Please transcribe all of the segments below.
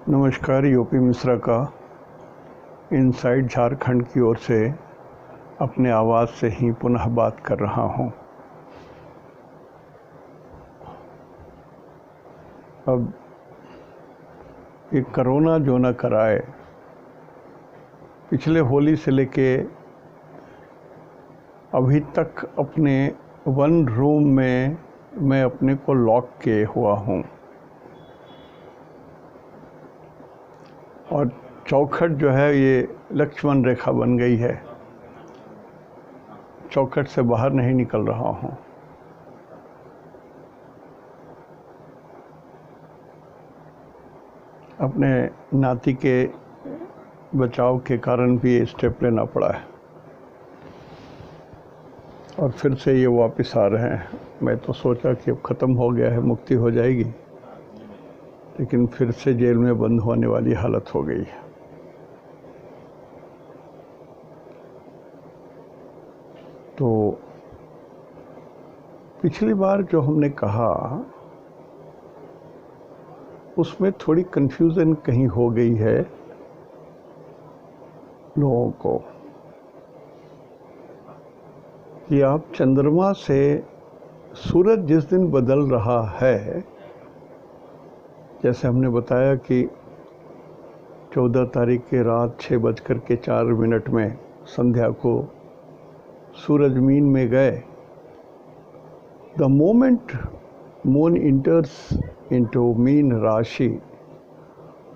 नमस्कार। यूपी मिश्रा का इनसाइड झारखंड की ओर से अपने आवाज़ से ही पुनः बात कर रहा हूँ। अब ये कोरोना जो न कराए, पिछले होली से लेके अभी तक अपने वन रूम में मैं अपने को लॉक किए हुआ हूँ और चौखट जो है ये लक्ष्मण रेखा बन गई है। चौखट से बाहर नहीं निकल रहा हूँ। अपने नाती के बचाव के कारण भी ये स्टेप लेना पड़ा है और फिर से ये वापस आ रहे हैं। मैं तो सोचा कि अब ख़त्म हो गया है, मुक्ति हो जाएगी, लेकिन फिर से जेल में बंद होने वाली हालत हो गई है। तो पिछली बार जो हमने कहा उसमें थोड़ी कन्फ्यूज़न कहीं हो गई है लोगों को कि आप चंद्रमा से सूरज जिस दिन बदल रहा है, जैसे हमने बताया कि 14 तारीख के रात 6:04 में संध्या को सूरज मीन में गए। The moment moon इंटर्स into mean राशि,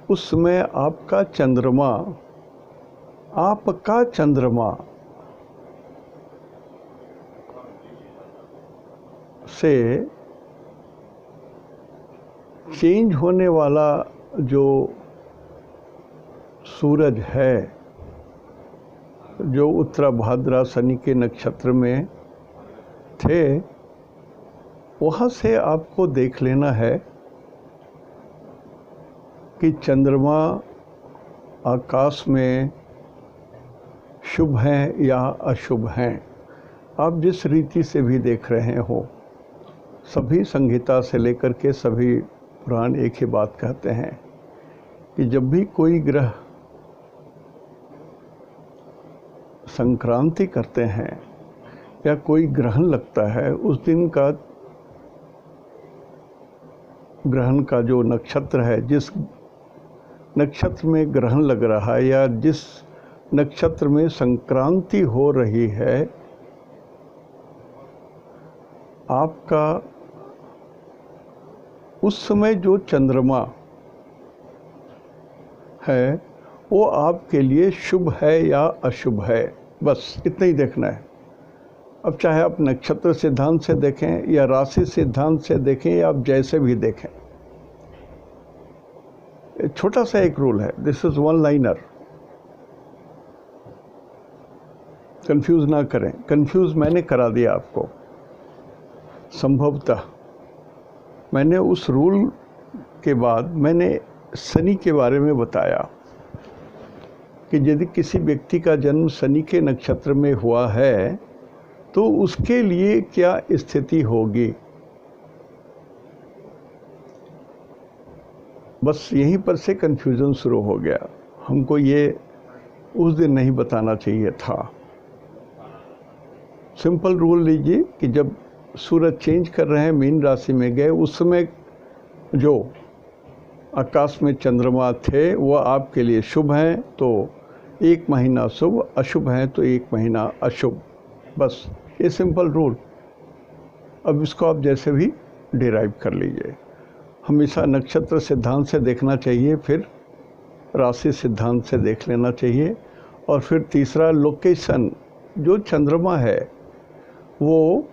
उस समय आपका चंद्रमा से चेंज होने वाला जो सूरज है, जो उत्तराभाद्रा शनि के नक्षत्र में थे, वहाँ से आपको देख लेना है कि चंद्रमा आकाश में शुभ हैं या अशुभ हैं। आप जिस रीति से भी देख रहे हो, सभी संहिता से लेकर के सभी पुराण एक ही बात कहते हैं कि जब भी कोई ग्रह संक्रांति करते हैं या कोई ग्रहण लगता है, उस दिन का ग्रहण का जो नक्षत्र है, जिस नक्षत्र में ग्रहण लग रहा है या जिस नक्षत्र में संक्रांति हो रही है, आपका उस समय जो चंद्रमा है वो आपके लिए शुभ है या अशुभ है, बस इतना ही देखना है। अब चाहे आप नक्षत्र सिद्धांत से देखें या राशि सिद्धांत से देखें या आप जैसे भी देखें, छोटा सा एक रूल है, this is one liner. Confuse ना करें। कंफ्यूज मैंने करा दिया आपको, संभवतः मैंने उस रूल के बाद मैंने शनि के बारे में बताया कि यदि किसी व्यक्ति का जन्म शनि के नक्षत्र में हुआ है तो उसके लिए क्या स्थिति होगी। बस यहीं पर से कन्फ्यूज़न शुरू हो गया। हमको ये उस दिन नहीं बताना चाहिए था। सिंपल रूल लीजिए कि जब सूरज चेंज कर रहे हैं, मीन राशि में गए, उस समय जो आकाश में चंद्रमा थे वो आपके लिए शुभ हैं तो 1 महीना शुभ, अशुभ हैं तो 1 महीना अशुभ। बस ये सिंपल रूल। अब इसको आप जैसे भी डिराइव कर लीजिए। हमेशा नक्षत्र सिद्धांत से देखना चाहिए, फिर राशि सिद्धांत से देख लेना चाहिए, और फिर तीसरा लोकेशन, जो चंद्रमा है वो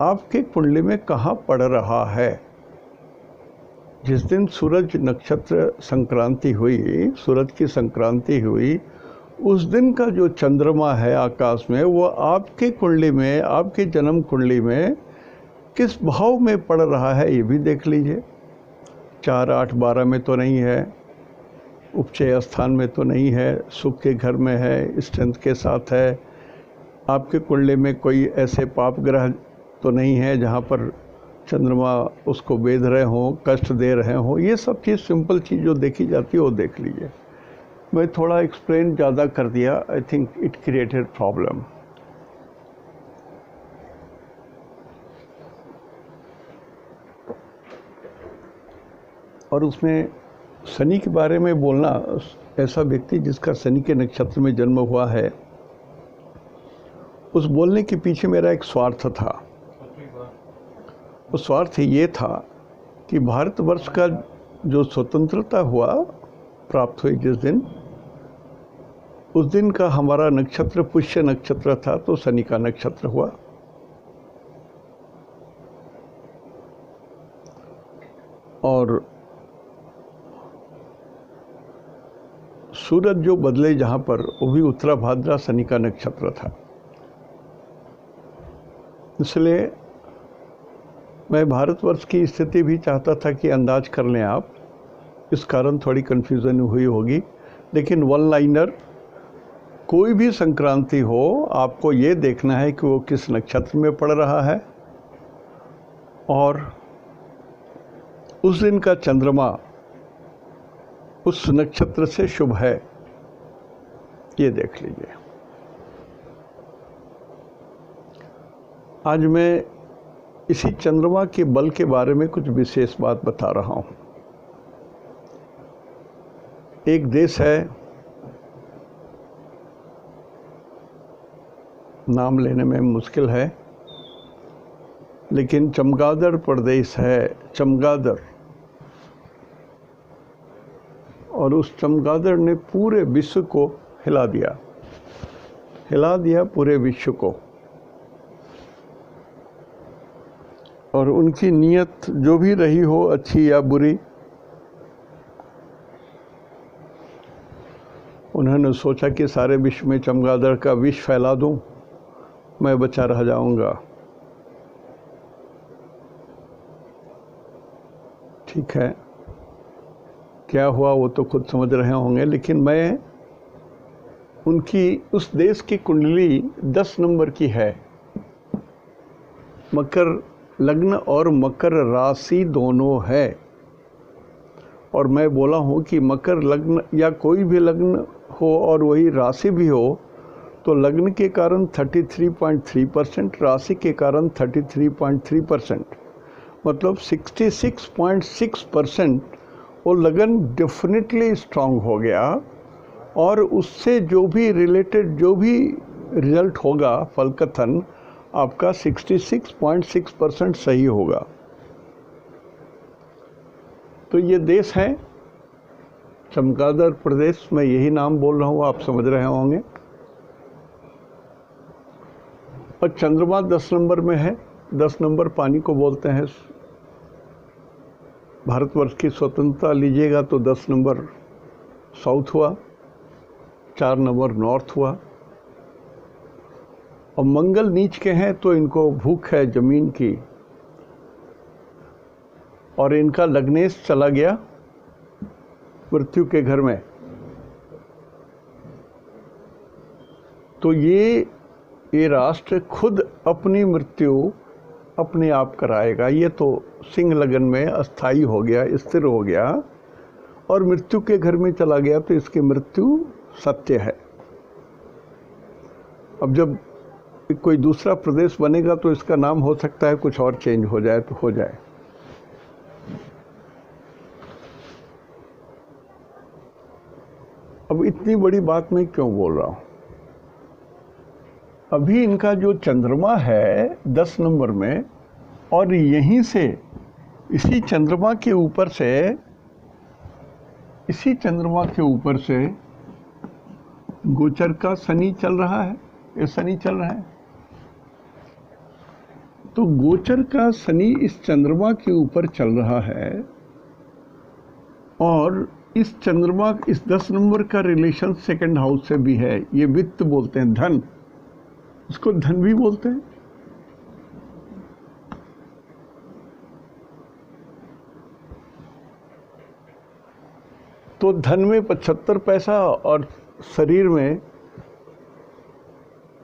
आपके कुंडली में कहाँ पड़ रहा है। जिस दिन सूरज नक्षत्र संक्रांति हुई, सूरज की संक्रांति हुई, उस दिन का जो चंद्रमा है आकाश में, वो आपके कुंडली में, आपके जन्म कुंडली में किस भाव में पड़ रहा है ये भी देख लीजिए। 4, 8, 12 में तो नहीं है, उपचय स्थान में तो नहीं है, सुख के घर में है, स्ट्रेंथ के साथ है। आपके कुंडली में कोई ऐसे पाप ग्रह तो नहीं है जहाँ पर चंद्रमा उसको बेध रहे हों, कष्ट दे रहे हों, ये सब चीज़ सिंपल चीज़ जो देखी जाती है वो देख लीजिए। मैं थोड़ा एक्सप्लेन ज़्यादा कर दिया, I think it created problem. और उसमें शनि के बारे में बोलना, ऐसा व्यक्ति जिसका शनि के नक्षत्र में जन्म हुआ है, उस बोलने के पीछे मेरा एक स्वार्थ था। वो स्वार्थ ये था कि भारतवर्ष का जो स्वतंत्रता हुआ, प्राप्त हुई जिस दिन, उस दिन का हमारा नक्षत्र पुष्य नक्षत्र था, तो शनि का नक्षत्र हुआ। और सूरज जो बदले जहाँ पर, वो भी उत्तरा भाद्रा शनि का नक्षत्र था। इसलिए मैं भारतवर्ष की स्थिति भी चाहता था कि अंदाज कर लें आप, इस कारण थोड़ी कन्फ्यूज़न हुई होगी। लेकिन वन लाइनर, कोई भी संक्रांति हो, आपको ये देखना है कि वो किस नक्षत्र में पड़ रहा है और उस दिन का चंद्रमा उस नक्षत्र से शुभ है, ये देख लीजिए। आज मैं इसी चंद्रमा के बल के बारे में कुछ विशेष बात बता रहा हूँ। एक देश है, नाम लेने में मुश्किल है, लेकिन चमगादड़ प्रदेश है, चमगादड़। और उस चमगादड़ ने पूरे विश्व को हिला दिया पूरे विश्व को। और उनकी नीयत जो भी रही हो, अच्छी या बुरी, उन्होंने सोचा कि सारे विश्व में चमगादड़ का विष फैला दूं, मैं बचा रह जाऊंगा। ठीक है, क्या हुआ वो तो खुद समझ रहे होंगे, लेकिन मैं उनकी, उस देश की कुंडली 10 नंबर की है। मकर लग्न और मकर राशि दोनों है। और मैं बोला हूँ कि मकर लग्न या कोई भी लग्न हो और वही राशि भी हो, तो लग्न के कारण 33.3%, राशि के कारण 33.3%, मतलब 66.6% वो लगन डेफिनेटली स्ट्रांग हो गया। और उससे जो भी रिलेटेड जो भी रिजल्ट होगा, फलकथन आपका 66.6% सही होगा। तो ये देश है चमगादड़ प्रदेश, मैं यही नाम बोल रहा हूँ, आप समझ रहे होंगे। और चंद्रमा 10 नंबर में है। 10 नंबर पानी को बोलते हैं। भारतवर्ष की स्वतंत्रता लीजिएगा तो 10 नंबर साउथ हुआ, 4 नंबर नॉर्थ हुआ। और मंगल नीच के हैं तो इनको भूख है जमीन की। और इनका लग्नेश चला गया मृत्यु के घर में। तो ये राष्ट्र खुद अपनी मृत्यु अपने आप कराएगा। ये तो सिंह लगन में अस्थाई हो गया, स्थिर हो गया और मृत्यु के घर में चला गया, तो इसकी मृत्यु सत्य है। अब जब कोई दूसरा प्रदेश बनेगा तो इसका नाम हो सकता है कुछ और चेंज हो जाए, तो हो जाए। अब इतनी बड़ी बात मैं क्यों बोल रहा हूँ? अभी इनका जो चंद्रमा है 10 नंबर में, और यहीं से इसी चंद्रमा के ऊपर से गोचर का शनि चल रहा है। ये शनि चल रहा है, तो गोचर का शनि इस चंद्रमा के ऊपर चल रहा है। और इस चंद्रमा, इस 10 नंबर का रिलेशन सेकंड हाउस से भी है। ये वित्त बोलते हैं, धन, इसको धन भी बोलते हैं। तो धन में 75 पैसा और शरीर में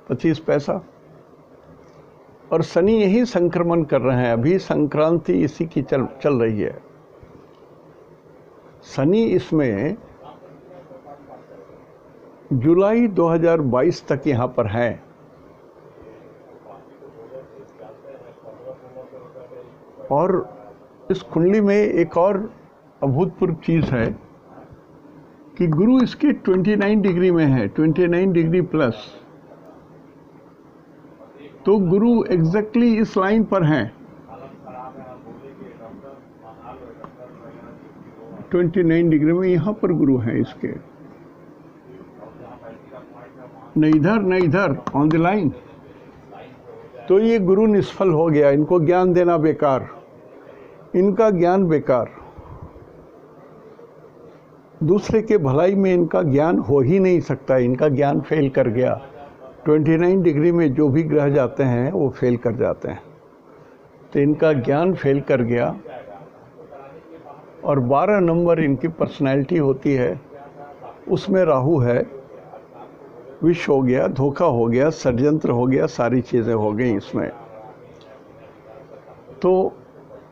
25 पैसा। और शनि यही संक्रमण कर रहे हैं। अभी संक्रांति इसी की चल रही है। शनि इसमें जुलाई 2022 तक यहाँ पर है। और इस कुंडली में एक और अभूतपूर्व चीज़ है कि गुरु इसके 29 डिग्री में है, 29 डिग्री प्लस। तो गुरु एग्जैक्टली इस लाइन पर हैं, 29 डिग्री में यहाँ पर गुरु हैं इसके, न इधर न इधर, ऑन द लाइन। तो ये गुरु निष्फल हो गया, इनको ज्ञान देना बेकार, इनका ज्ञान बेकार, दूसरे के भलाई में इनका ज्ञान हो ही नहीं सकता, इनका ज्ञान फेल कर गया। 29 डिग्री में जो भी ग्रह जाते हैं वो फेल कर जाते हैं, तो इनका ज्ञान फेल कर गया। और 12 नंबर इनकी पर्सनैलिटी होती है, उसमें राहु है, विष हो गया, धोखा हो गया, षड्यंत्र हो गया, सारी चीज़ें हो गई इसमें। तो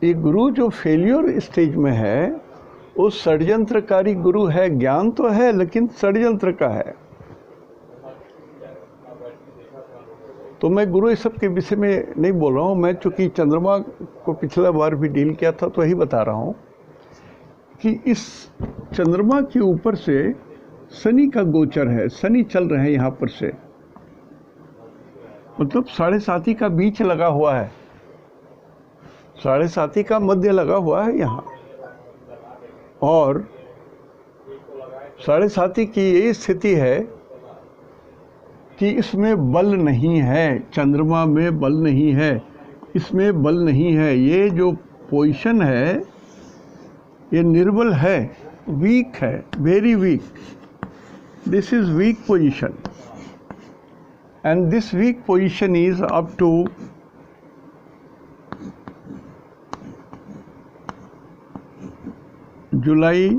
ये गुरु जो फेलियर स्टेज में है वो षड्यंत्रकारी गुरु है। ज्ञान तो है लेकिन षड्यंत्र का है। तो मैं गुरु इस सब के विषय में नहीं बोल रहा हूँ, मैं चूँकि चंद्रमा को पिछला बार भी डील किया था तो यही बता रहा हूँ कि इस चंद्रमा के ऊपर से शनि का गोचर है, शनि चल रहे हैं यहाँ पर से, मतलब 7.5 का बीच लगा हुआ है, 7.5 का मध्य लगा हुआ है यहाँ। और 7.5 की यही स्थिति है कि इसमें बल नहीं है, चंद्रमा में बल नहीं है, इसमें बल नहीं है। ये जो पोजीशन है ये निर्बल है, वीक है, very weak. This is weak position and this weak position is up to July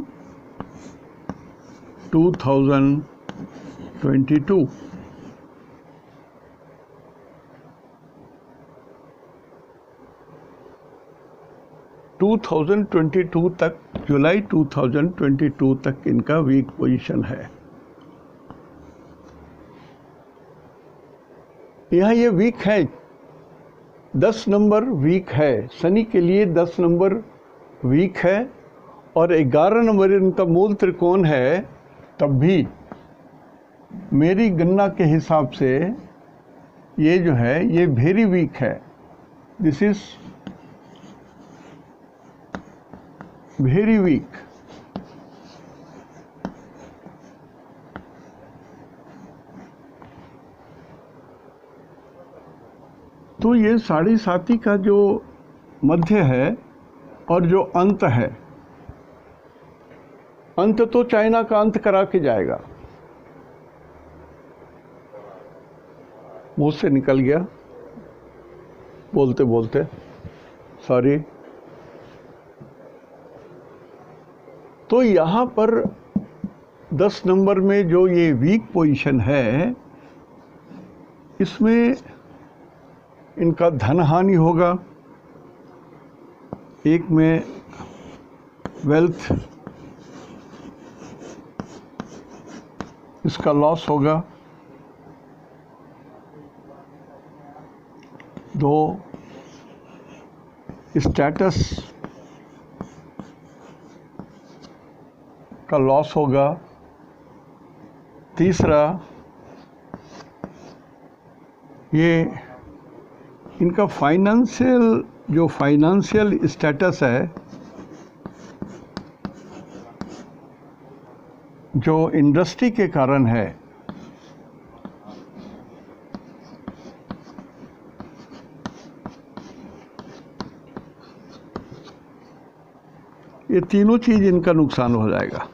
2022। तक, जुलाई 2022 तक इनका वीक पोजीशन है। यहाँ ये वीक है, 10 नंबर वीक है, शनि के लिए 10 नंबर वीक है। और 11 नंबर इनका मूल त्रिकोण है, तब भी मेरी गणना के हिसाब से ये जो है ये वेरी वीक है। This is very weak. तो ये 7.5 का जो मध्य है और जो अंत है, अंत तो चाइना का अंत करा के जाएगा। मुंह से निकल गया बोलते बोलते, सॉरी। तो यहाँ पर 10 नंबर में जो ये वीक पोजीशन है, इसमें इनका धन हानि होगा, एक में वेल्थ इसका लॉस होगा, 2 स्टेटस का लॉस होगा, तीसरा ये इनका फाइनेंशियल स्टेटस है, जो इंडस्ट्री के कारण है, ये तीनों चीज इनका नुकसान हो जाएगा।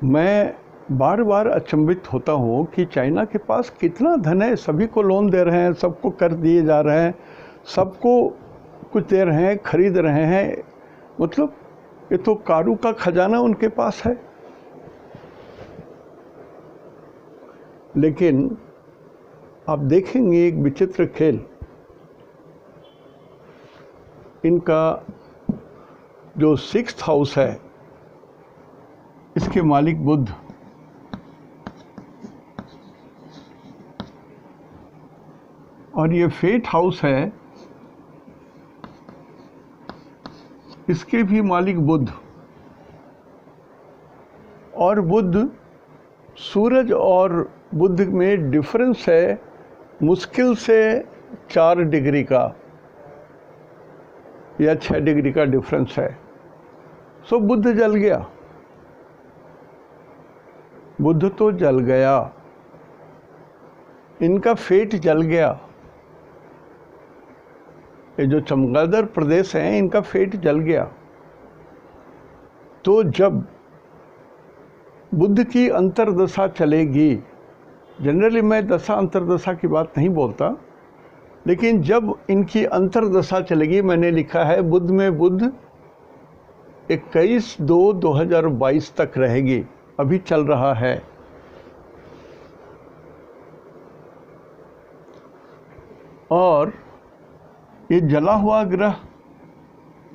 मैं बार बार अचंभित होता हूँ कि चाइना के पास कितना धन है, सभी को लोन दे रहे हैं, सबको कर दिए जा रहे हैं, सबको कुछ दे रहे हैं, खरीद रहे हैं, मतलब ये तो कारू का खजाना उनके पास है। लेकिन आप देखेंगे एक विचित्र खेल, इनका जो 6th हाउस है इसके मालिक बुध, और ये फेट हाउस है इसके भी मालिक बुध, और बुध सूरज और बुध में डिफरेंस है मुश्किल से 4 डिग्री का या 6 डिग्री का डिफरेंस है। सो बुध जल गया, बुध तो जल गया, इनका फेट जल गया। ये जो चमगादड़ प्रदेश हैं इनका फेट जल गया। तो जब बुध की अंतर्दशा चलेगी, जनरली मैं दशा अंतर्दशा की बात नहीं बोलता, लेकिन जब इनकी अंतर्दशा चलेगी, मैंने लिखा है बुध में बुध 21/2/2022 तक रहेगी, अभी चल रहा है। और ये जला हुआ ग्रह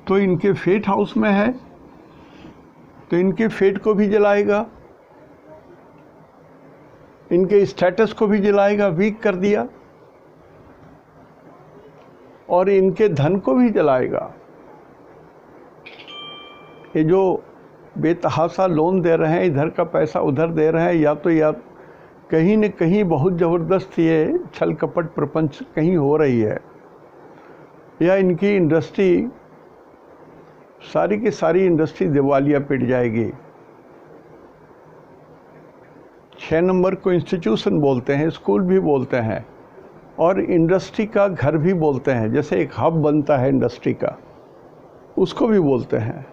तो इनके फेट हाउस में है, तो इनके फेट को भी जलाएगा, इनके स्टेटस को भी जलाएगा, वीक कर दिया, और इनके धन को भी जलाएगा। ये जो बेतहासा लोन दे रहे हैं, इधर का पैसा उधर दे रहे हैं, या कहीं न कहीं बहुत ज़बरदस्त ये छल कपट प्रपंच कहीं हो रही है, या इनकी इंडस्ट्री सारी की सारी इंडस्ट्री दिवालिया पिट जाएगी। 6 नंबर को इंस्टीट्यूशन बोलते हैं, स्कूल भी बोलते हैं, और इंडस्ट्री का घर भी बोलते हैं। जैसे एक हब बनता है इंडस्ट्री का, उसको भी बोलते हैं,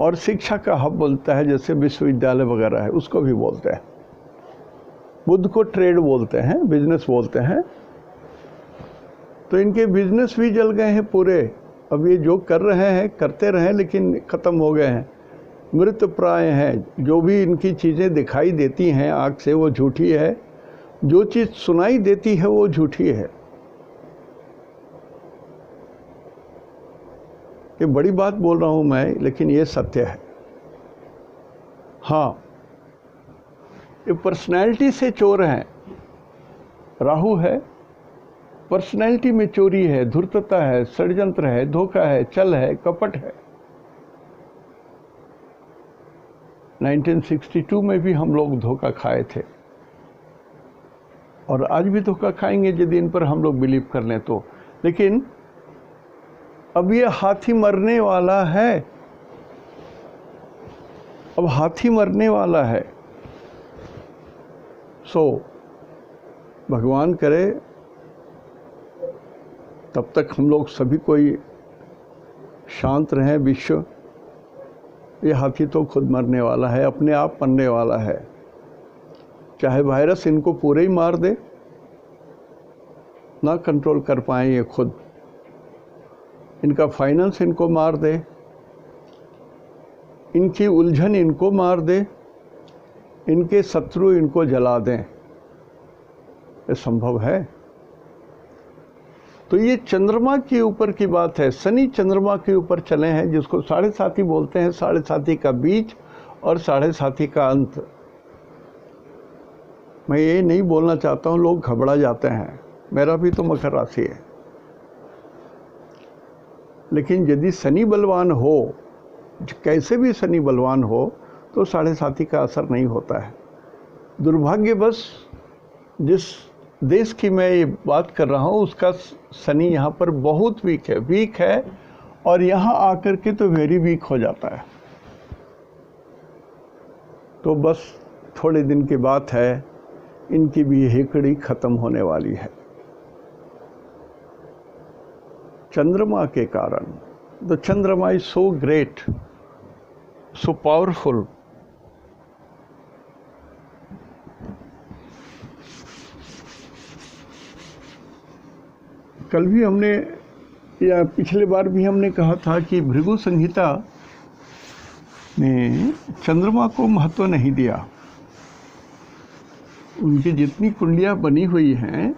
और शिक्षा का हब बनता है जैसे विश्वविद्यालय वगैरह है, उसको भी बोलते हैं। बुध को ट्रेड बोलते हैं, बिजनेस बोलते हैं। तो इनके बिजनेस भी जल गए हैं पूरे। अब ये जो कर रहे हैं करते रहें, लेकिन ख़त्म हो गए हैं, मृत प्राय हैं। जो भी इनकी चीज़ें दिखाई देती हैं आँख से वो झूठी है, जो चीज़ सुनाई देती है वो झूठी है। ये बड़ी बात बोल रहा हूँ मैं, लेकिन ये सत्य है। हाँ, ये पर्सनैलिटी से चोर हैं। राहु है, पर्सनैलिटी में चोरी है, धूर्तता है, षड्यंत्र है, धोखा है, छल है, कपट है। 1962 में भी हम लोग धोखा खाए थे, और आज भी धोखा खाएंगे यदि इन पर हम लोग बिलीव कर लें तो। लेकिन अब ये हाथी मरने वाला है, अब हाथी मरने वाला है। सो भगवान करे तब तक हम लोग सभी कोई शांत रहें। विश्व, ये हाथी तो खुद मरने वाला है, अपने आप मरने वाला है। चाहे वायरस इनको पूरे ही मार दे, ना कंट्रोल कर पाएँ ये खुद, इनका फाइनेंस इनको मार दे, इनकी उलझन इनको मार दे, इनके शत्रु इनको जला दें, ये संभव है। तो ये चंद्रमा के ऊपर की बात है। शनि चंद्रमा के ऊपर चले हैं, जिसको 7.5 बोलते हैं, 7.5 का बीच और 7.5 का अंत। मैं ये नहीं बोलना चाहता हूँ, लोग घबरा जाते हैं, मेरा भी तो मकर राशि है। लेकिन यदि शनि बलवान हो, कैसे भी शनि बलवान हो, तो 7.5 का असर नहीं होता है। दुर्भाग्यवश जिस देश की मैं ये बात कर रहा हूँ उसका शनि यहाँ पर बहुत वीक है, और यहाँ आकर के तो वेरी वीक हो जाता है। तो बस थोड़े दिन की बात है, इनकी भी हेकड़ी ख़त्म होने वाली है चंद्रमा के कारण। द चंद्रमा is so great, so powerful. कल भी हमने, या पिछले बार भी हमने कहा था कि भृगु संहिता ने चंद्रमा को महत्व नहीं दिया। उनकी जितनी कुंडलियाँ बनी हुई हैं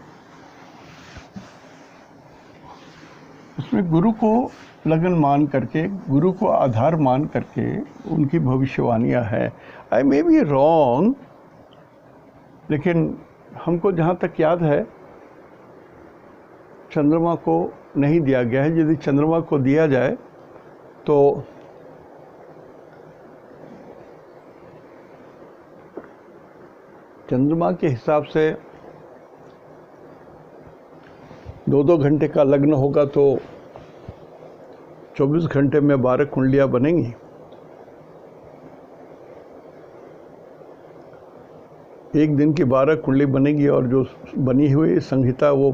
उसमें गुरु को लगन मान करके, गुरु को आधार मान करके उनकी भविष्यवाणियाँ है। आई मे बी रॉन्ग, लेकिन हमको जहाँ तक याद है चंद्रमा को नहीं दिया गया है। यदि चंद्रमा को दिया जाए तो चंद्रमा के हिसाब से 2-2 घंटे का लग्न होगा तो 24 घंटे में 12 कुंडलियाँ बनेंगी। एक दिन की 12 कुंडली बनेगी और जो बनी हुई संहिता वो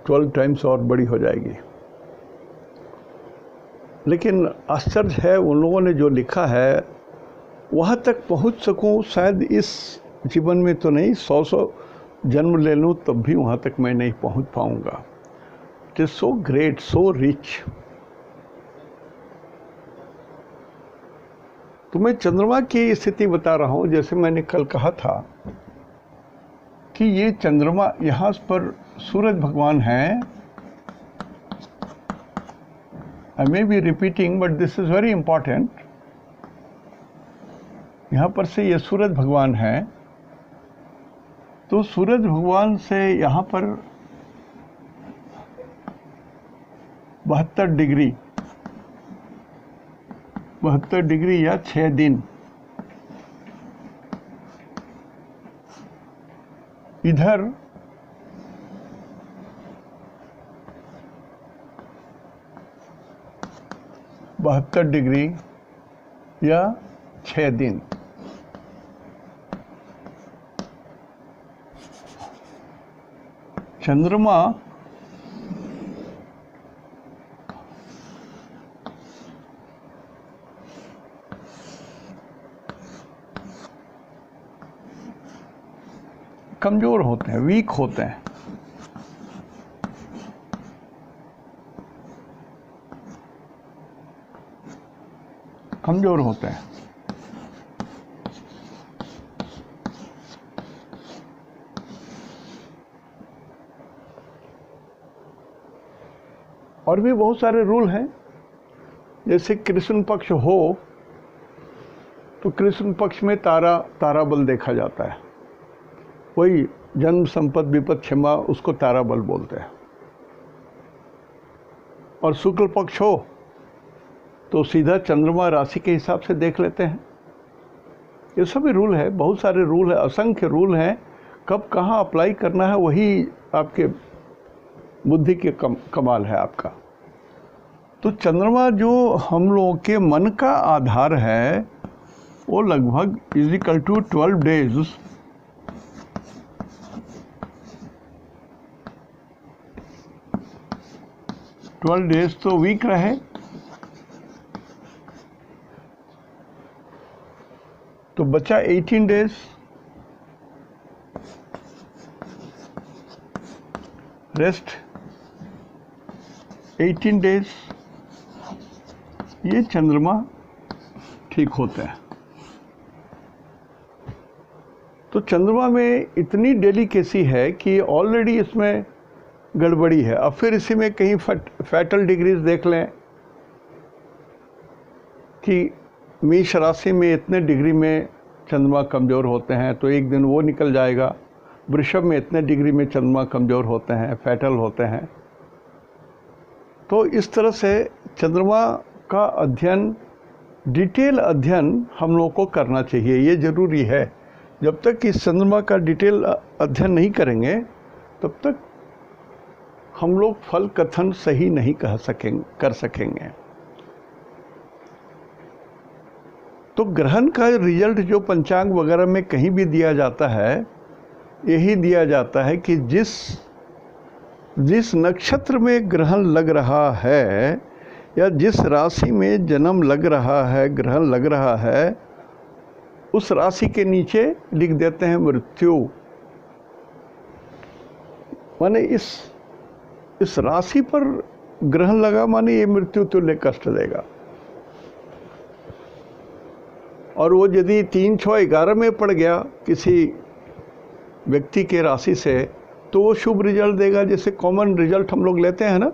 12 टाइम्स और बड़ी हो जाएगी। लेकिन आश्चर्य है उन लोगों ने जो लिखा है वहाँ तक पहुँच सकूँ शायद इस जीवन में तो नहीं, 100 जन्म ले लूँ तब भी वहाँ तक मैं नहीं पहुँच पाऊँगा। It is so great, so rich. तो मैं चंद्रमा की स्थिति बता रहा हूँ। जैसे मैंने कल कहा था कि ये चंद्रमा, यहाँ पर सूरज भगवान हैं। I may be repeating but this is very important. यहाँ पर से ये सूरज भगवान हैं, तो सूरज भगवान से यहाँ पर 72 डिग्री या 6 दिन इधर बहत्तर डिग्री या 6 दिन चंद्रमा कमज़ोर होते हैं, वीक होते हैं। कमज़ोर होते हैं। और भी बहुत सारे रूल हैं। जैसे कृष्ण पक्ष हो तो कृष्ण पक्ष में तारा बल देखा जाता है। वही जन्म संपद विपद क्षमा, उसको तारा बल बोलते हैं। और शुक्ल पक्ष हो तो सीधा चंद्रमा राशि के हिसाब से देख लेते हैं। ये सभी रूल है, बहुत सारे रूल है, असंख्य रूल हैं। कब कहाँ अप्लाई करना है वही आपके बुद्धि के कमाल है आपका। तो चंद्रमा जो हम लोगों के मन का आधार है वो लगभग इजिकल टू 12 डेज। 12 डेज तो वीक रहे, तो बचा 18 डेज। रेस्ट 18 डेज ये चंद्रमा ठीक होते हैं। तो चंद्रमा में इतनी डेलिकेसी है कि ऑलरेडी इसमें गड़बड़ी है। अब फिर इसी में कहीं फैटल डिग्रीज देख लें कि मेष राशि में इतने डिग्री में चंद्रमा कमज़ोर होते हैं तो एक दिन वो निकल जाएगा। वृषभ में इतने डिग्री में चंद्रमा कमज़ोर होते हैं, फैटल होते हैं। तो इस तरह से चंद्रमा का अध्ययन, डिटेल अध्ययन हम लोग को करना चाहिए। ये ज़रूरी है। जब तक इस चंद्रमा का डिटेल अध्ययन नहीं करेंगे तब तक हम लोग फल कथन सही नहीं कर सकेंगे। तो ग्रहण का रिजल्ट जो पंचांग वगैरह में कहीं भी दिया जाता है, यही दिया जाता है कि जिस नक्षत्र में ग्रहण लग रहा है या जिस राशि में जन्म लग रहा है, ग्रहण लग रहा है, उस राशि के नीचे लिख देते हैं मृत्यु। माने इस राशि पर ग्रहण लगा माने ये मृत्यु तुल्य कष्ट देगा। और वो यदि 3, 6, 11 में पड़ गया किसी व्यक्ति के राशि से, तो वो शुभ रिजल्ट देगा। जैसे कॉमन रिजल्ट हम लोग लेते हैं ना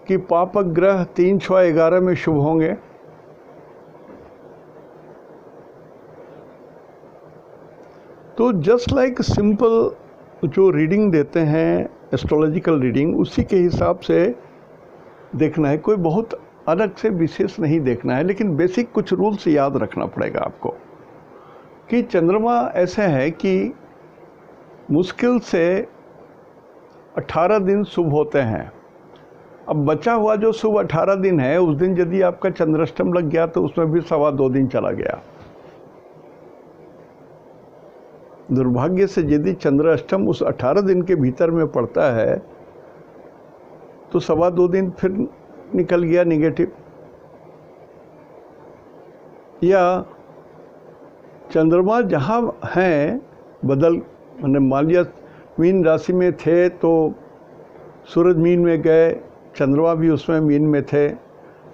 कि पापक ग्रह 3, 6, 11 में शुभ होंगे। तो जस्ट लाइक सिंपल जो रीडिंग देते हैं एस्ट्रोलॉजिकल रीडिंग, उसी के हिसाब से देखना है, कोई बहुत अलग से विशेष नहीं देखना है। लेकिन बेसिक कुछ रूल्स याद रखना पड़ेगा आपको कि चंद्रमा ऐसे है कि मुश्किल से 18 दिन शुभ होते हैं। अब बचा हुआ जो शुभ 18 दिन है, उस दिन यदि आपका चंद्राष्टम लग गया तो उसमें भी 2.25 दिन चला गया। दुर्भाग्य से यदि चंद्राष्टम उस 18 दिन के भीतर में पड़ता है तो 2.25 दिन फिर निकल गया नेगेटिव। या चंद्रमा जहाँ हैं बदल, मैंने मान लिया मीन राशि में थे तो सूरज मीन में गए, चंद्रमा भी उसमें मीन में थे।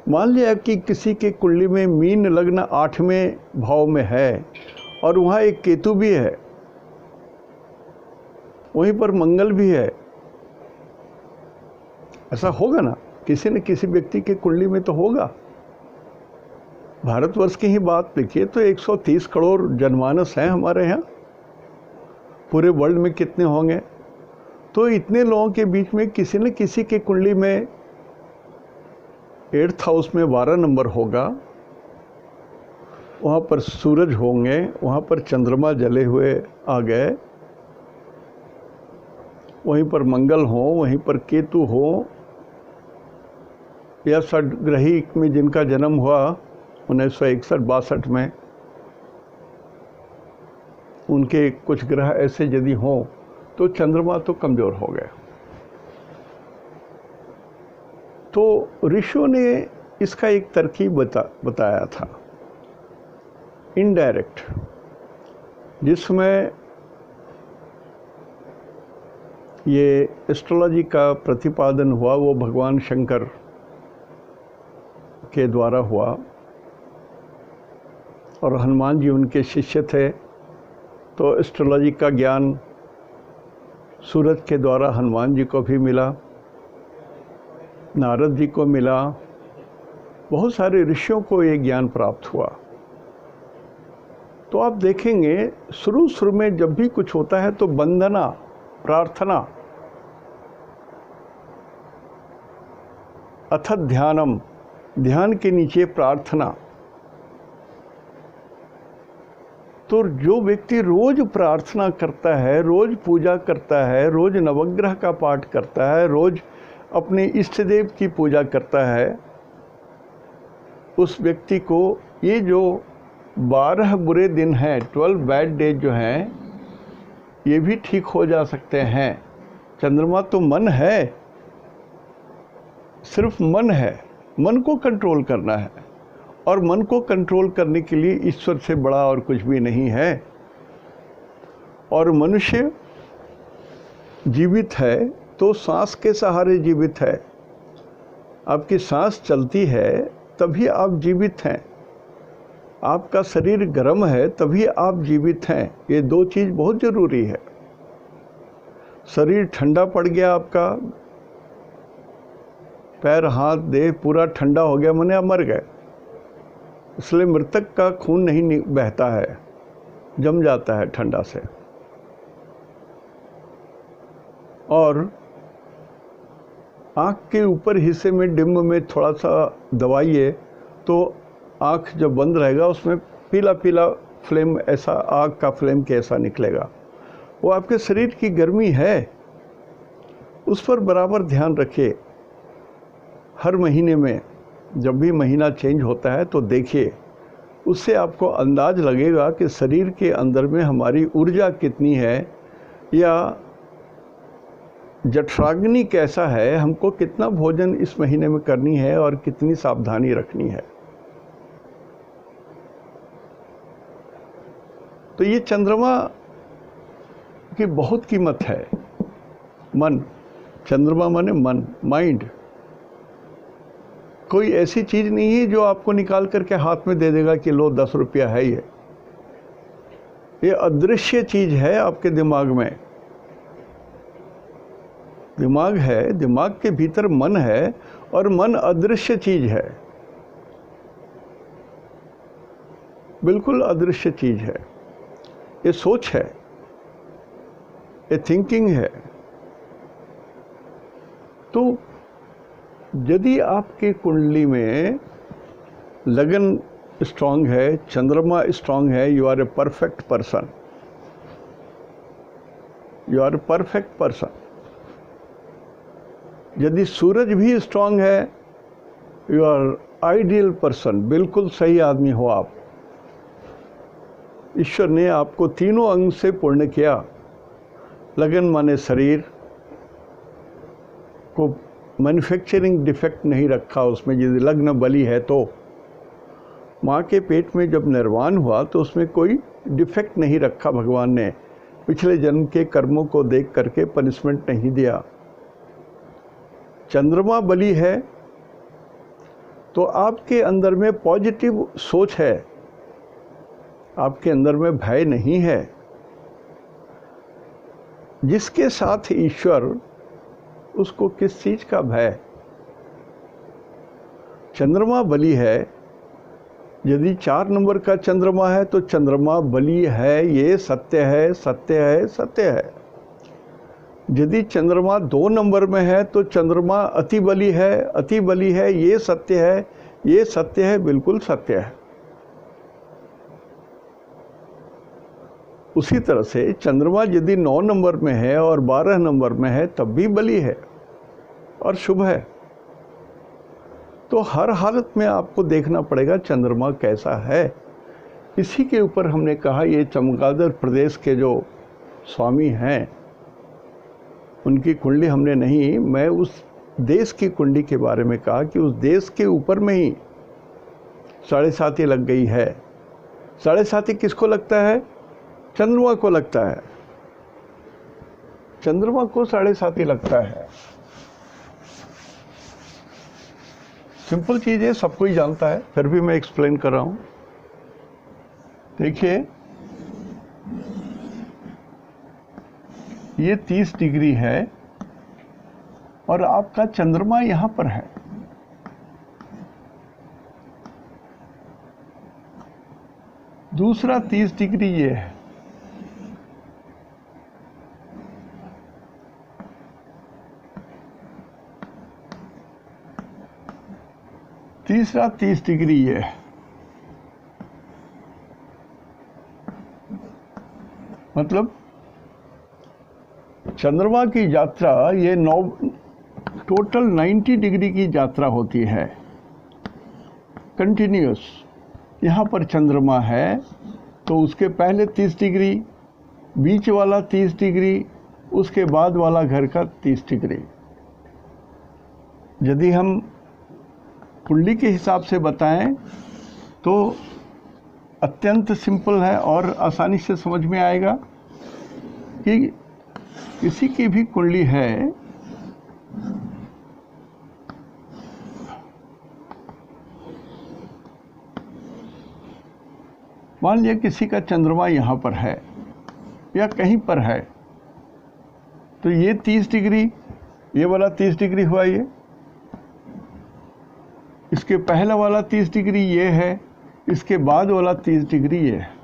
मान लिया कि किसी के कुंडली में मीन लग्न 8वें भाव में है और वहाँ एक केतु भी है, वहीं पर मंगल भी है। ऐसा होगा ना, किसी न किसी व्यक्ति के कुंडली में तो होगा। भारतवर्ष की ही बात देखिए तो 130 करोड़ जनमानस हैं हमारे यहाँ, पूरे वर्ल्ड में कितने होंगे। तो इतने लोगों के बीच में किसी न किसी के कुंडली में 8th हाउस में 12 नंबर होगा, वहाँ पर सूरज होंगे, वहाँ पर चंद्रमा जले हुए आ गए, वहीं पर मंगल हो, वहीं पर केतु हो, या षडग्रही में जिनका जन्म हुआ 1961-62 में, उनके कुछ ग्रह ऐसे यदि हों तो चंद्रमा तो कमज़ोर हो गए। तो ऋषियों ने इसका एक तरकीब बताया था इनडायरेक्ट, जिसमें ये एस्ट्रोलॉजी का प्रतिपादन हुआ वो भगवान शंकर के द्वारा हुआ और हनुमान जी उनके शिष्य थे। तो एस्ट्रोलॉजी का ज्ञान सूरज के द्वारा हनुमान जी को भी मिला, नारद जी को मिला, बहुत सारे ऋषियों को ये ज्ञान प्राप्त हुआ। तो आप देखेंगे शुरू में जब भी कुछ होता है तो वंदना, प्रार्थना, अथ ध्यानम, ध्यान के नीचे प्रार्थना। तो जो व्यक्ति रोज प्रार्थना करता है, रोज पूजा करता है, रोज नवग्रह का पाठ करता है, रोज अपने इष्ट देव की पूजा करता है, उस व्यक्ति को ये जो 12 बुरे दिन हैं, 12 बैड डेज जो हैं, ये भी ठीक हो जा सकते हैं। चंद्रमा तो मन है, सिर्फ मन है, मन को कंट्रोल करना है, और मन को कंट्रोल करने के लिए ईश्वर से बड़ा और कुछ भी नहीं है। और मनुष्य जीवित है तो सांस के सहारे जीवित है। आपकी सांस चलती है तभी आप जीवित हैं, आपका शरीर गर्म है तभी आप जीवित हैं। ये दो चीज़ बहुत ज़रूरी है। शरीर ठंडा पड़ गया, आपका पैर हाथ देह पूरा ठंडा हो गया, माने आप मर गए। इसलिए मृतक का खून नहीं बहता है, जम जाता है ठंडा से। और आँख के ऊपर हिस्से में डिम्ब में थोड़ा सा दबाइए तो आँख जब बंद रहेगा उसमें पीला पीला फ्लेम, ऐसा आग का फ्लेम कैसा निकलेगा, वो आपके शरीर की गर्मी है। उस पर बराबर ध्यान रखिए। हर महीने में जब भी महीना चेंज होता है तो देखिए, उससे आपको अंदाज लगेगा कि शरीर के अंदर में हमारी ऊर्जा कितनी है, या जठराग्नि कैसा है, हमको कितना भोजन इस महीने में करनी है और कितनी सावधानी रखनी है। तो ये चंद्रमा की बहुत कीमत है। मन, चंद्रमा माने मन, माइंड। कोई ऐसी चीज़ नहीं है जो आपको निकाल करके हाथ में दे देगा कि लो 10 रुपया है ये। ये अदृश्य चीज़ है आपके दिमाग में। दिमाग है, दिमाग के भीतर मन है, और मन अदृश्य चीज़ है, बिल्कुल अदृश्य चीज़ है। ये सोच है, ये थिंकिंग है। तो यदि आपकी कुंडली में लगन स्ट्रांग है, चंद्रमा स्ट्रांग है, you are a perfect person, you are a perfect person. यदि सूरज भी स्ट्रांग है, यू आर आइडियल पर्सन, बिल्कुल सही आदमी हो आप। ईश्वर ने आपको तीनों अंग से पूर्ण किया। लगन माने शरीर को मैन्युफैक्चरिंग डिफेक्ट नहीं रखा उसमें। यदि लग्न बली है तो माँ के पेट में जब निर्वाण हुआ तो उसमें कोई डिफेक्ट नहीं रखा भगवान ने। पिछले जन्म के कर्मों को देख करके पनिशमेंट नहीं दिया। चंद्रमा बली है तो आपके अंदर में पॉजिटिव सोच है, आपके अंदर में भय नहीं है। जिसके साथ ईश्वर, उसको किस चीज का भय। चंद्रमा बली है, यदि 4 नंबर का चंद्रमा है तो चंद्रमा बली है, ये सत्य है, सत्य है, सत्य है। यदि चंद्रमा 2 नंबर में है तो चंद्रमा अति बली है, अति बली है, ये सत्य है, ये सत्य है, बिल्कुल सत्य है। उसी तरह से चंद्रमा यदि 9 नंबर में है और 12 नंबर में है तब भी बली है और शुभ है। तो हर हालत में आपको देखना पड़ेगा चंद्रमा कैसा है। इसी के ऊपर हमने कहा ये चमगादड़ प्रदेश के जो स्वामी हैं उनकी कुंडली हमने नहीं, मैं उस देश की कुंडली के बारे में कहा कि उस देश के ऊपर में ही 7.5 लग गई है। 7.5 किसको लगता है? चंद्रमा को लगता है। चंद्रमा को 7.5 लगता है। सिंपल चीज़ है, सब कोई जानता है, फिर भी मैं एक्सप्लेन कर रहा हूँ। देखिए, ये 30 डिग्री है और आपका चंद्रमा यहाँ पर है। दूसरा 30 डिग्री ये है। तीसरा 30 डिग्री ये है। मतलब चंद्रमा की यात्रा ये टोटल 90 डिग्री की यात्रा होती है, कंटिन्यूस। यहाँ पर चंद्रमा है तो उसके पहले 30 डिग्री, बीच वाला 30 डिग्री, उसके बाद वाला घर का 30 डिग्री। यदि हम कुंडली के हिसाब से बताएं तो अत्यंत सिंपल है और आसानी से समझ में आएगा कि किसी की भी कुंडली है, मान लिया किसी का चंद्रमा यहाँ पर है या कहीं पर है, तो ये 30 डिग्री, ये वाला 30 डिग्री हुआ, ये इसके पहला वाला 30 डिग्री ये है, इसके बाद वाला 30 डिग्री ये है।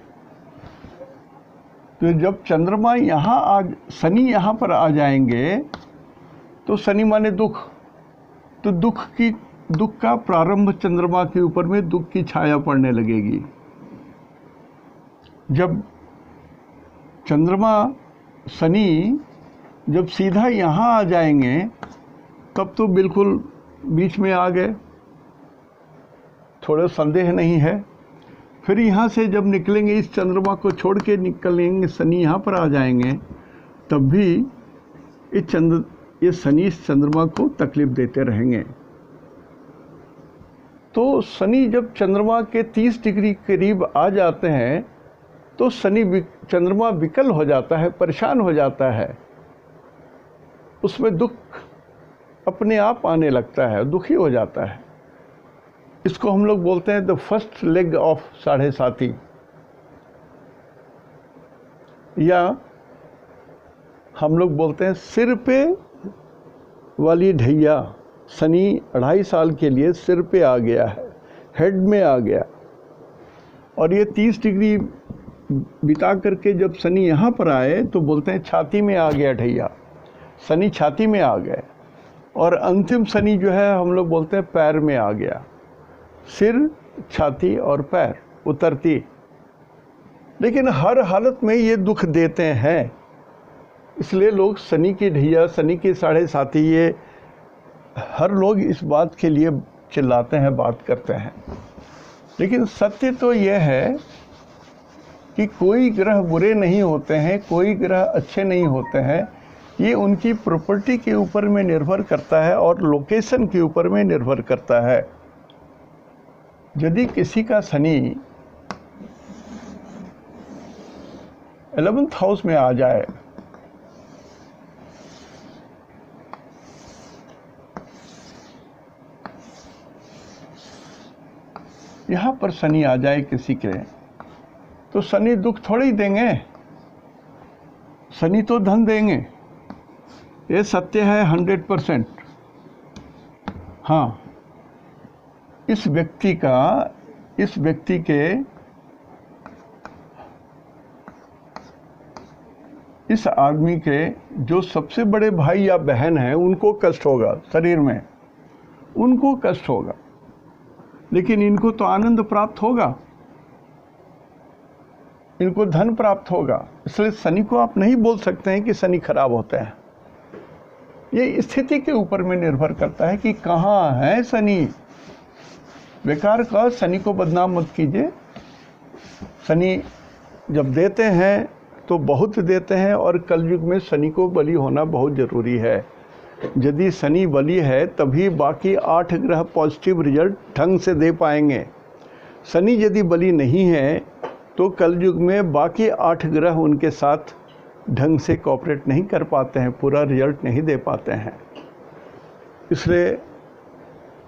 तो जब चंद्रमा यहाँ शनि यहाँ पर आ जाएंगे तो शनि माने दुख, तो दुख का प्रारंभ चंद्रमा के ऊपर में दुख की छाया पड़ने लगेगी। जब चंद्रमा शनि जब सीधा यहाँ आ जाएंगे तब तो बिल्कुल बीच में आ गए, थोड़ा संदेह नहीं है। फिर यहाँ से जब निकलेंगे, इस चंद्रमा को छोड़ के निकलेंगे, शनि यहाँ पर आ जाएंगे, तब भी ये शनि इस चंद्रमा को तकलीफ देते रहेंगे। तो शनि जब चंद्रमा के 30 डिग्री करीब आ जाते हैं तो चंद्रमा विकल हो जाता है, परेशान हो जाता है, उसमें दुख अपने आप आने लगता है, दुखी हो जाता है। इसको हम लोग बोलते हैं द फर्स्ट लेग ऑफ 7.5। या हम लोग बोलते हैं सिर पे वाली ढैया, शनि 2.5 साल के लिए सिर पे आ गया है, हेड में आ गया, और ये 30 डिग्री बिता करके जब शनि यहाँ पर आए तो बोलते हैं छाती में आ गया ढैया, शनि छाती में आ गए। और अंतिम शनि जो है हम लोग बोलते हैं पैर में आ गया, सिर, छाती और पैर उतरती। लेकिन हर हालत में ये दुख देते हैं, इसलिए लोग शनि की ढैया, शनि की 7.5, ये हर लोग इस बात के लिए चिल्लाते हैं, बात करते हैं। लेकिन सत्य तो यह है कि कोई ग्रह बुरे नहीं होते हैं, कोई ग्रह अच्छे नहीं होते हैं। ये उनकी प्रॉपर्टी के ऊपर में निर्भर करता है और लोकेशन के ऊपर में निर्भर करता है। यदि किसी का शनि 11th हाउस में आ जाए, यहाँ पर शनि आ जाए किसी के, तो शनि दुख थोड़ी देंगे, शनि तो धन देंगे, ये सत्य है 100%। हाँ, इस व्यक्ति के इस आदमी के जो सबसे बड़े भाई या बहन हैं उनको कष्ट होगा, शरीर में उनको कष्ट होगा, लेकिन इनको तो आनंद प्राप्त होगा, इनको धन प्राप्त होगा। इसलिए शनि को आप नहीं बोल सकते हैं कि शनि खराब होते हैं। ये स्थिति के ऊपर में निर्भर करता है कि कहाँ है शनि। बेकार का शनि को बदनाम मत कीजिए। शनि जब देते हैं तो बहुत देते हैं, और कलयुग में शनि को बलि होना बहुत ज़रूरी है। यदि शनि बलि है तभी बाकी 8 ग्रह पॉजिटिव रिजल्ट ढंग से दे पाएंगे। शनि यदि बलि नहीं है तो कलयुग में बाकी 8 ग्रह उनके साथ ढंग से कोऑपरेट नहीं कर पाते हैं, पूरा रिजल्ट नहीं दे पाते हैं। इसलिए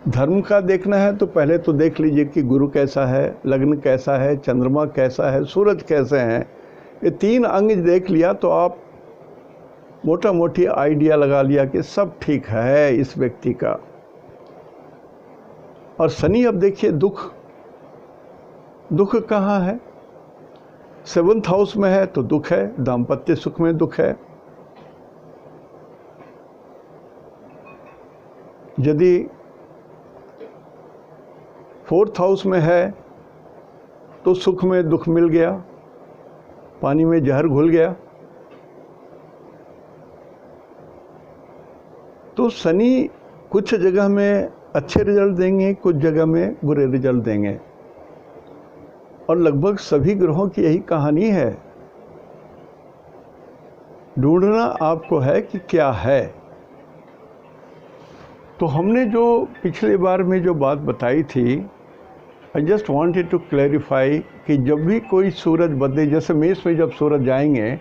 धर्म का देखना है तो पहले तो देख लीजिए कि गुरु कैसा है, लग्न कैसा है, चंद्रमा कैसा है, सूरज कैसे हैं। ये 3 अंग देख लिया तो आप मोटा मोटी आइडिया लगा लिया कि सब ठीक है इस व्यक्ति का। और शनि अब देखिए दुख कहाँ है? 7th हाउस में है तो दुख है, दाम्पत्य सुख में दुख है। यदि 4th हाउस में है तो सुख में दुख मिल गया, पानी में जहर घुल गया। तो शनि कुछ जगह में अच्छे रिजल्ट देंगे, कुछ जगह में बुरे रिजल्ट देंगे, और लगभग सभी ग्रहों की यही कहानी है। ढूंढना आपको है कि क्या है। तो हमने जो पिछले बार में जो बात बताई थी, I just wanted to clarify कि जब भी कोई सूरज बदले, जैसे मेष में जब सूरज जाएंगे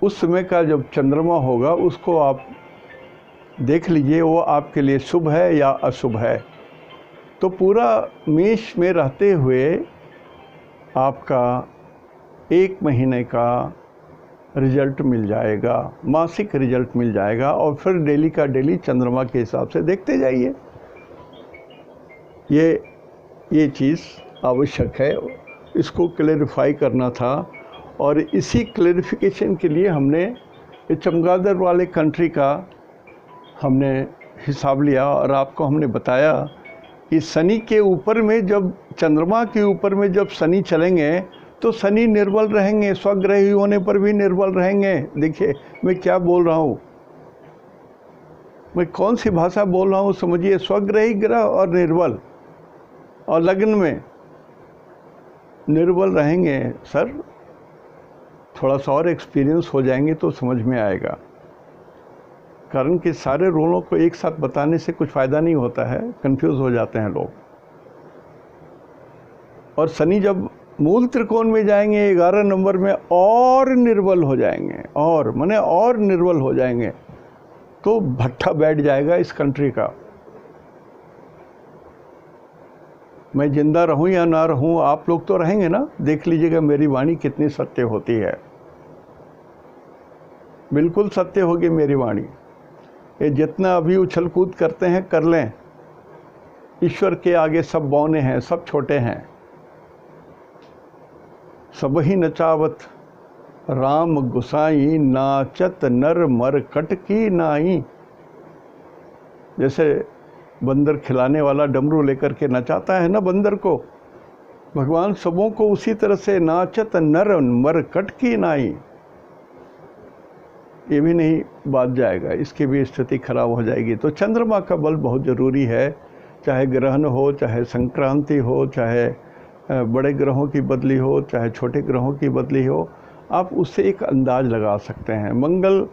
उस समय का जब चंद्रमा होगा उसको आप देख लीजिए, वो आपके लिए शुभ है या अशुभ है। तो पूरा मेष में रहते हुए आपका 1 महीने का रिजल्ट मिल जाएगा, मासिक रिजल्ट मिल जाएगा, और फिर डेली का डेली चंद्रमा के हिसाब से देखते जाइए। ये चीज़ आवश्यक है, इसको क्लैरिफाई करना था। और इसी क्लैरिफिकेशन के लिए हमने ये चमगादड़ वाले कंट्री का हमने हिसाब लिया, और आपको हमने बताया कि शनि के ऊपर में जब, चंद्रमा के ऊपर में जब शनि चलेंगे तो शनि निर्बल रहेंगे, स्वग्रही होने पर भी निर्बल रहेंगे। देखिए मैं क्या बोल रहा हूँ, मैं कौन सी भाषा बोल रहा हूँ समझिए। स्वग्रही ग्रह और निर्बल, और लग्न में निर्बल रहेंगे। सर थोड़ा सा और एक्सपीरियंस हो जाएंगे तो समझ में आएगा, कारण कि सारे रोलों को एक साथ बताने से कुछ फ़ायदा नहीं होता है, कंफ्यूज हो जाते हैं लोग। और शनि जब मूल त्रिकोण में जाएंगे 11 नंबर में, और निर्बल हो जाएंगे, और माने और निर्बल हो जाएंगे, तो भट्ठा बैठ जाएगा इस कंट्री का। मैं जिंदा रहूं या ना रहूं, आप लोग तो रहेंगे ना, देख लीजिएगा मेरी वाणी कितनी सत्य होती है। बिल्कुल सत्य होगी मेरी वाणी। ये जितना अभी उछल कूद करते हैं कर लें, ईश्वर के आगे सब बौने हैं, सब छोटे हैं। सब ही नचावत राम गुसाई, नाचत नर मरकट की नाई। जैसे बंदर खिलाने वाला डमरू लेकर के नचाता है ना बंदर को, भगवान सबों को उसी तरह से नाचत नर मरकट की नाई। ये भी नहीं बात जाएगा, इसकी भी स्थिति खराब हो जाएगी। तो चंद्रमा का बल बहुत ज़रूरी है, चाहे ग्रहण हो, चाहे संक्रांति हो, चाहे बड़े ग्रहों की बदली हो, चाहे छोटे ग्रहों की बदली हो, आप उससे एक अंदाज लगा सकते हैं। मंगल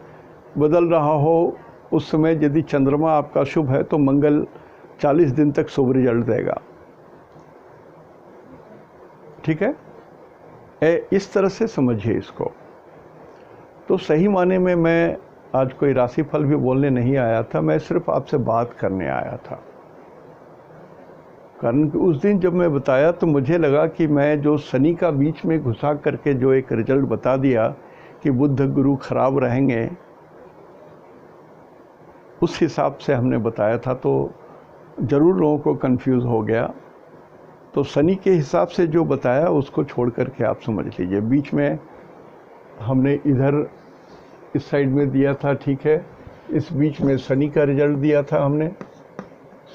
बदल रहा हो उस समय यदि चंद्रमा आपका शुभ है तो मंगल 40 दिन तक शुभ रिजल्ट देगा। ठीक है, इस तरह से समझिए इसको। तो सही माने में मैं आज कोई राशिफल भी बोलने नहीं आया था, मैं सिर्फ आपसे बात करने आया था। कारण कि उस दिन जब मैं बताया तो मुझे लगा कि मैं जो शनि का बीच में घुसा करके जो एक रिजल्ट बता दिया कि बुध गुरु खराब रहेंगे, उस हिसाब से हमने बताया था तो ज़रूर लोगों को कंफ्यूज हो गया। तो शनि के हिसाब से जो बताया उसको छोड़ करके आप समझ लीजिए। बीच में हमने इधर इस साइड में दिया था, ठीक है, इस बीच में शनि का रिजल्ट दिया था हमने,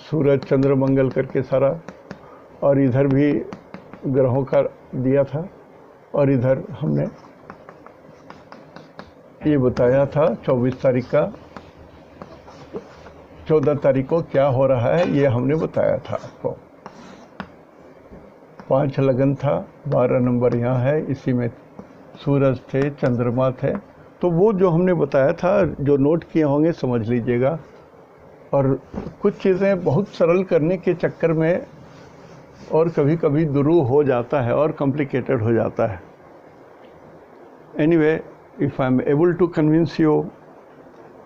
सूरज चंद्र मंगल करके सारा, और इधर भी ग्रहों का दिया था, और इधर हमने ये बताया था 24 तारीख का, 14 तारीख को क्या हो रहा है ये हमने बताया था आपको। 5 लगन था, 12 नंबर यहाँ है, इसी में सूरज थे, चंद्रमा थे। तो वो जो हमने बताया था, जो नोट किए होंगे समझ लीजिएगा। और कुछ चीज़ें बहुत सरल करने के चक्कर में और कभी कभी दुरूह हो जाता है और कॉम्प्लिकेटेड हो जाता है। Anyway, if I am able to convince you,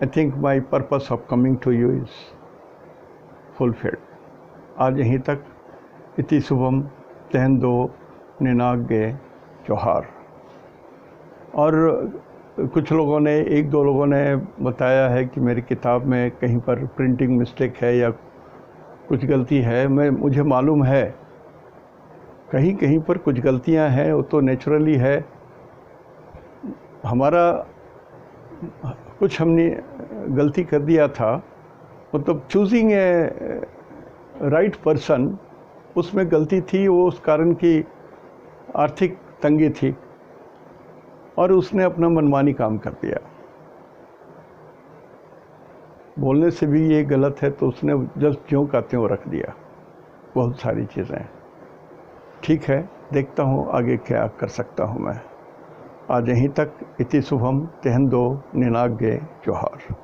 I think my purpose of coming to you is fulfilled. आज यहीं तक। इति शुभम तेहंदो निनाग्गे जोहार। और कुछ लोगों ने, 1-2 लोगों ने बताया है कि मेरी किताब में कहीं पर प्रिंटिंग मिस्टेक है या कुछ गलती है। मुझे मालूम है कहीं कहीं पर कुछ गलतियां हैं, वो तो नेचुरली है। हमारा कुछ हमने गलती कर दिया था, मतलब चूजिंग ए राइट पर्सन, उसमें गलती थी। वो उस कारण की आर्थिक तंगी थी और उसने अपना मनमानी काम कर दिया। बोलने से भी ये गलत है, तो उसने जस्ट ज्यों का त्यों रख दिया बहुत सारी चीज़ें। ठीक है, देखता हूँ आगे क्या कर सकता हूँ मैं। आज यहीं तक। इति शुभम तेहंदो निनाग्गे जोहार।